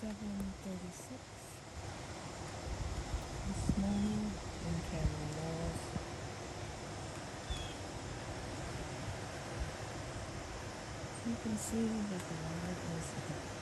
7:36. This morning in Cameron Mills. You can see that the water is